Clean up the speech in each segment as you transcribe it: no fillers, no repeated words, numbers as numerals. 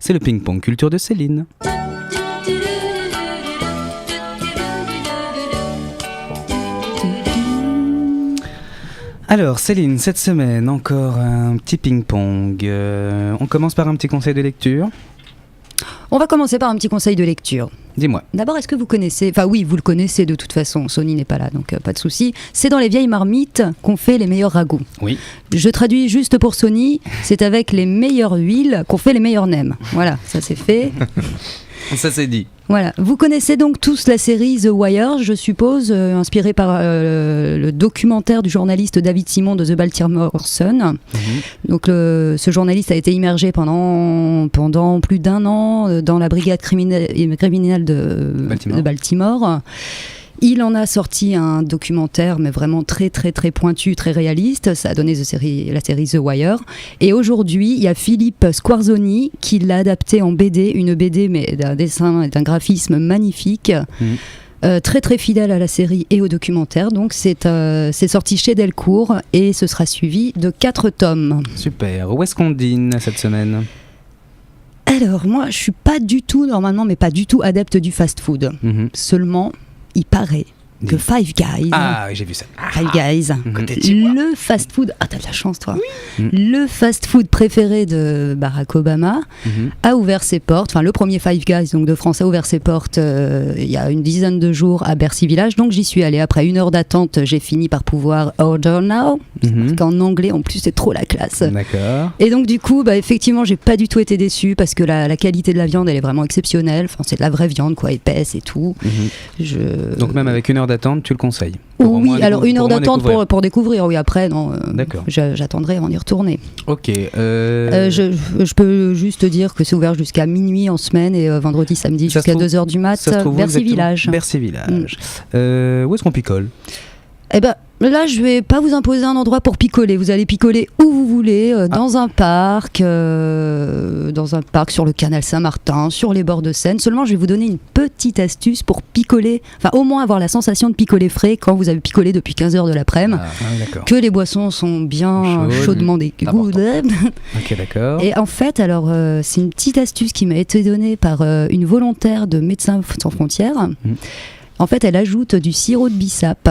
C'est le ping-pong culture de Céline. Alors Céline, cette semaine, encore un petit ping-pong. On commence par un petit conseil de lecture. On va commencer par un petit conseil de lecture. Dis-moi. D'abord, est-ce que vous connaissez... Enfin oui, vous le connaissez de toute façon, Sony n'est pas là, donc pas de souci. C'est dans les vieilles marmites qu'on fait les meilleurs ragoûts. Oui. Je traduis juste pour Sony, c'est avec les meilleures huiles qu'on fait les meilleurs nems. Voilà, ça c'est fait. Ça c'est dit. Voilà. Vous connaissez donc tous la série The Wire, je suppose, inspirée par le documentaire du journaliste David Simon de The Baltimore Sun. Donc ce journaliste a été immergé pendant plus d'1 an dans la brigade criminelle de Baltimore. Il en a sorti un documentaire, mais vraiment très très très pointu, très réaliste. Ça a donné la série The Wire. Et aujourd'hui, il y a Philippe Squarzoni qui l'a adapté en BD, une BD mais d'un dessin et d'un graphisme magnifique. Très très fidèle à la série et au documentaire. Donc c'est sorti chez Delcourt et ce sera suivi de 4 tomes. Super. Où est-ce qu'on dîne cette semaine ? Alors moi, je suis pas du tout, normalement, mais pas du tout adepte du fast-food. Seulement... il paraît que Five Guys... Ah, oui, j'ai vu ça. Five Guys, le fast-food... Ah, t'as de la chance, toi. Oui. Le fast-food préféré de Barack Obama a ouvert ses portes. Enfin, le premier Five Guys donc de France a ouvert ses portes il y a une dizaine de jours à Bercy Village. Donc, j'y suis allée. Après 1 heure d'attente, j'ai fini par pouvoir order now. Parce qu'en anglais, en plus, c'est trop la classe. D'accord. Et donc, du coup, effectivement, j'ai pas du tout été déçue parce que la qualité de la viande, elle est vraiment exceptionnelle. Enfin, c'est de la vraie viande, quoi, épaisse et tout. Donc, même avec 1 heure d'attente, tu le conseilles? Oui, alors 1 heure d'attente pour découvrir. Oui, après, non. D'accord. J'attendrai avant d'y retourner. Ok. Je peux juste dire que c'est ouvert jusqu'à minuit en semaine et vendredi, samedi jusqu'à 2h du mat. Bercy Village. Bercy Village. Où est-ce qu'on picole? Eh ben, là, je vais pas vous imposer un endroit pour picoler. Vous allez picoler où vous voulez, dans un parc sur le canal Saint-Martin, sur les bords de Seine. Seulement, je vais vous donner une petite astuce pour picoler, enfin au moins avoir la sensation de picoler frais quand vous avez picolé depuis 15h de l'après-midi. Que les boissons sont bien chaudement dégoûtées. Ok, d'accord. Et en fait, alors, c'est une petite astuce qui m'a été donnée par une volontaire de Médecins sans frontières. En fait, elle ajoute du sirop de bissap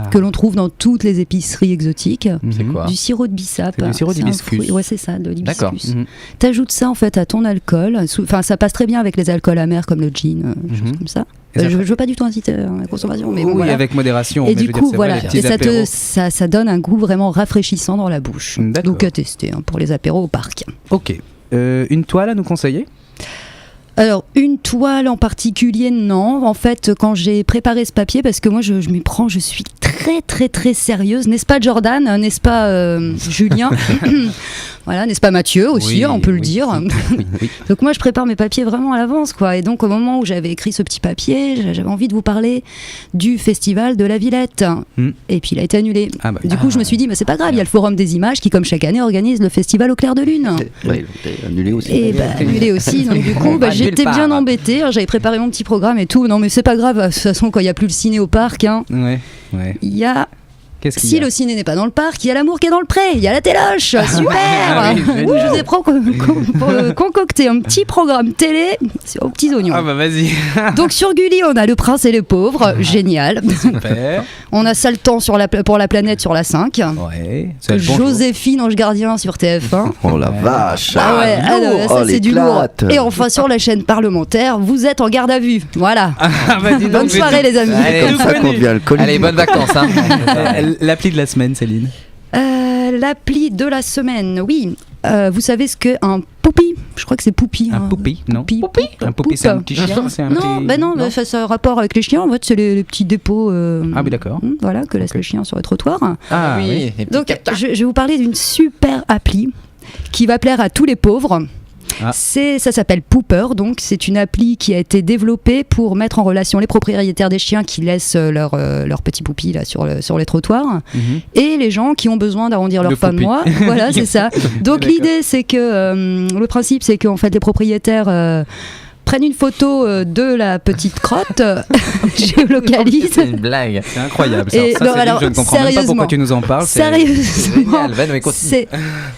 que l'on trouve dans toutes les épiceries exotiques. C'est quoi? Du sirop de bissap. C'est du sirop d'hibiscus. Ouais, c'est ça, de l'hibiscus. D'accord. T'ajoutes ça en fait à ton alcool. Enfin, ça passe très bien avec les alcools amers comme le gin, choses comme ça. Je veux pas du tout inciter à la consommation, mais bon, voilà. Avec modération. Et du coup, voilà, et ça donne un goût vraiment rafraîchissant dans la bouche. Donc à tester pour les apéros au parc. Ok. Une toile à nous conseiller? Alors, une toile en particulier, non. En fait, quand j'ai préparé ce papier, parce que moi, je m'y prends, je suis très, très, très sérieuse. N'est-ce pas, Jordan? N'est-ce pas, Julien? Voilà, n'est-ce pas, Mathieu aussi, on peut le dire. Oui. Donc moi, je prépare mes papiers vraiment à l'avance, quoi. Et donc, au moment où j'avais écrit ce petit papier, j'avais envie de vous parler du festival de la Villette. Et puis, il a été annulé. Du coup, je me suis dit, c'est pas grave, il y a le Forum des images qui, comme chaque année, organise le festival au clair de lune. Ouais, annulé aussi. Et annulé aussi. Donc, du coup, j'étais bien embêtée. J'avais préparé mon petit programme et tout. Non, mais c'est pas grave. De toute façon, quand il n'y a plus le ciné au parc, il y a... Si le ciné n'est pas dans le parc, il y a l'amour qui est dans le pré, il y a la téloche, super. Je vous ai concocté un petit programme télé aux petits oignons. Ah bah vas-y. Donc sur Gulli, on a Le Prince et les Pauvres, génial. Super. On a Saltan pour la planète sur la 5. Ouais. Joséphine, Ange Gardien sur TF1. Oh la vache. Ah ouais, ça c'est du lourd. Et enfin sur la chaîne parlementaire, vous êtes en garde à vue. Voilà. Bonne soirée les amis. Comme ça qu'on devient alcoolique. Allez, bonnes vacances. L'appli de la semaine, Céline. L'appli de la semaine, oui. Vous savez ce qu'est un poupi? Je crois que c'est poupi. Un poupi, non? Poupi. Un poupi, c'est un petit chien? Non, ça a un rapport avec les chiens. En fait, c'est les petits dépôts. Ah oui, d'accord. Voilà, que laissent les chiens sur les trottoirs. Ah oui. Donc, je vais vous parler d'une super appli qui va plaire à tous les pauvres. Ça s'appelle Pooper, donc c'est une appli qui a été développée pour mettre en relation les propriétaires des chiens qui laissent leurs petits poupis là, sur les trottoirs et les gens qui ont besoin d'arrondir leur fin de mois. Voilà, c'est ça. Donc l'idée, c'est que le principe, c'est qu'en fait les propriétaires prennent une photo de la petite crotte, géolocalisent. C'est une blague. C'est incroyable ça. Et Ça, non, Céline, alors, je ne comprends même pas pourquoi sérieusement. tu nous en parles. Sérieusement, Génial, continue.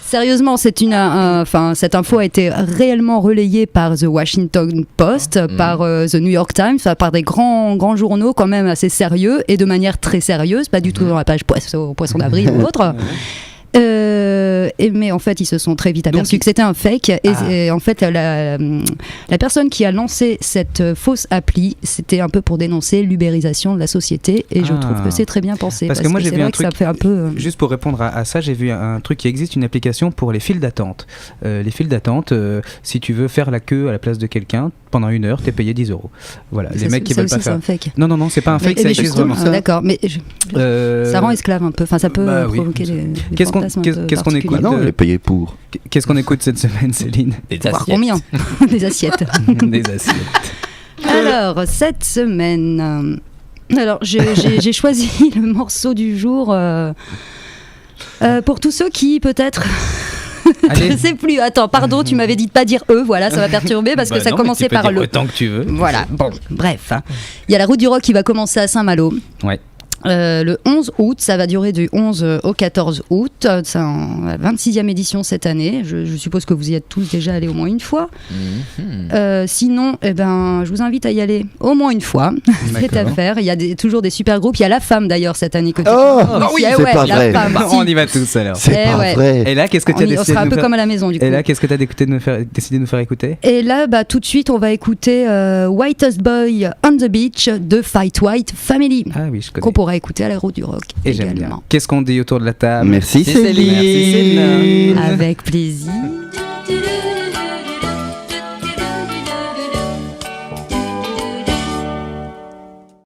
sérieusement, cette info a été réellement relayée par The Washington Post, par The New York Times, par des grands journaux quand même assez sérieux et de manière très sérieuse, pas du tout dans la page Poisson d'avril ou autre. Mais en fait, ils se sont très vite aperçus que c'était un fake. Et en fait, la personne qui a lancé cette fausse appli, c'était un peu pour dénoncer l'ubérisation de la société. Et je trouve que c'est très bien pensé. Parce que moi, j'ai c'est vu vrai un que truc. ça fait un peu. Juste pour répondre à ça, j'ai vu un truc qui existe, une application pour les files d'attente. Les files d'attente, si tu veux faire la queue à la place de quelqu'un, pendant 1 heure, t'es payé 10 €. Voilà, les mecs qui veulent pas c'est faire. un fake. Non, c'est pas un fake, ça existe vraiment. D'accord, mais ça rend esclave un peu. Enfin, ça peut oui. provoquer des Qu'est-ce qu'on- fantasmes un qu'est-ce- peu qu'est-ce qu'on écoute particuliers. Non, elle est payée pour. Qu'est-ce qu'on écoute cette semaine, Céline? Des Voir assiettes. combien des assiettes. Des assiettes. Alors, cette semaine, j'ai choisi le morceau du jour pour tous ceux qui, peut-être... Allez. Je sais plus. Attends, pardon, tu m'avais dit de pas dire eux. Voilà, ça va perturber parce que ça non, commençait mais tu peux par dire le. autant que tu veux. Voilà, bon, bref. Il y a la route du rock qui va commencer à Saint-Malo. Ouais. Le 11 août, ça va durer du 11 au 14 août. C'est la 26e édition cette année. Je suppose que vous y êtes tous déjà allés au moins une fois. Sinon, je vous invite à y aller au moins une fois. C'est à faire. Il y a toujours des super groupes. Il y a La Femme d'ailleurs cette année que tu oui, c'est pas La vrai. Femme, si. On y va tous alors. C'est pas vrai. Et là, qu'est-ce que tu as On décidé sera de un nous peu faire... comme à la maison du coup. Et là, qu'est-ce que tu as décidé de nous faire écouter? Et là, tout de suite, on va écouter Whitest Boy on the Beach de Fight White Family, Ah oui, je connais. qu'on pourra écouter à la route du rock Et j'aime bien. également. Qu'est-ce qu'on dit autour de la table? Merci Céline. Céline. Merci, Céline. Avec plaisir. Do-do-do.